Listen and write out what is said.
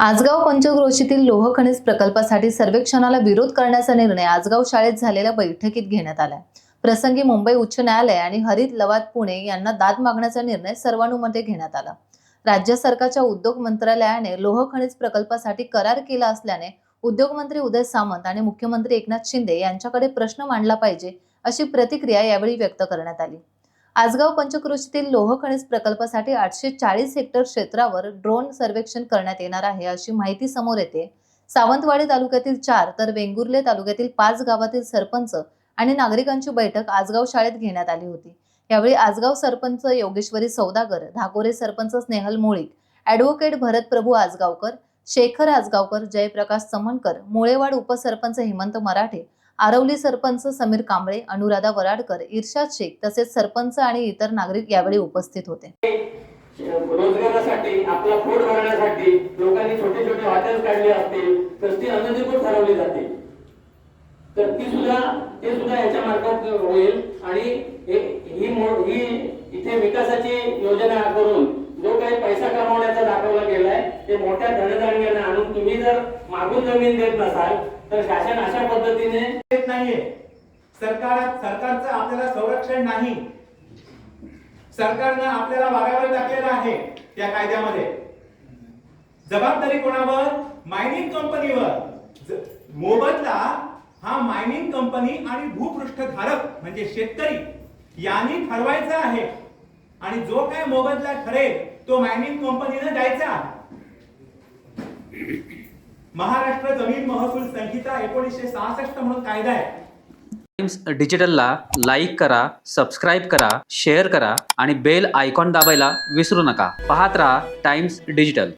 आजगाव पंचक्रोशीतील लोह खनिज प्रकल्पासाठी सर्वेक्षणाला विरोध करण्याचा निर्णय आजगाव शाळेत झालेल्या बैठकीत घेण्यात आला। प्रसंगी मुंबई उच्च न्यायालय आणि हरित लवाद पुणे यांना दाद मागण्याचा निर्णय सर्वानुमते घेण्यात आला। राज्य सरकारच्या उद्योग मंत्रालयाने लोह खनिज प्रकल्पासाठी करार केला असल्याने उद्योग मंत्री उदय सामंत आणि मुख्यमंत्री एकनाथ शिंदे यांच्याकडे प्रश्न मांडला पाहिजे अशी प्रतिक्रिया यावेळी व्यक्त करण्यात आली। आजगाव पंचक्रोशीतील लोह खनिज प्रकल्पासाठी 840 हेक्टर क्षेत्रावर ड्रोन सर्वेक्षण करण्यात येणार आहे अशी माहिती समोर येते। सावंतवाडी तालुक्यातील 4 तर वेंगुर्ले तालुक्यातील 5 गावातील सरपंच आणि नागरिकांची बैठक आजगाव शाळेत घेण्यात आली होती। यावेळी आजगाव सरपंच योगेश्वरी सौदागर, धाकोरे सरपंच स्नेहल मोळीक, ॲडव्होकेट भरत प्रभू आजगावकर, शेखर आजगावकर, जयप्रकाश चमनकर, मुळेवाड उपसरपंच हेमंत मराठे, आरवली सरपंच समीर कांबळे, अनुराधा वराडकर, इर्शाद शेख तसेच सरपंच आणि इतर नागरिक यावेळी उपस्थित होते। रोजगारासाठी आपला पोट भरण्यासाठी लोकांनी छोटे छोटे हॉटेल काढले असतील तर ती अनुदानित ठरवली जाते, तर ते सुद्धा याच्या मार्फत होईल। आणि ही इथे विकासाची योजना करून जो काही पैसा कमवण्याचा दाखवला गेलाय ते मोठ्या धनधान्याने आणून तुम्ही जर मागून जमीन देत नसाल तर शासन अशा पद्धतीने देत नाहीये। सरकारचं आपल्याला संरक्षण नाही, सरकारने आपल्याला वागावर टाकलेलं आहे। त्या कायद्यामध्ये जबाबदारी कोणावर? मायनिंग कंपनीवर। मोबदला हा मायनिंग कंपनी आणि भूपृष्ठधारक म्हणजे शेतकरी यांनी ठरवायचा आहे आणि जो काय मोबदला ठरेल तो मायनिंग कंपनीने द्यायचा। महाराष्ट्र जमीन महसूल संहिता 1966 म्हणून कायदा आहे। टाइम्स डिजिटलला लाईक करा, सबस्क्राईब करा, शेअर करा आणि बेल आयकॉन दाबायला विसरू नका। पाहत रहा टाइम्स डिजिटल।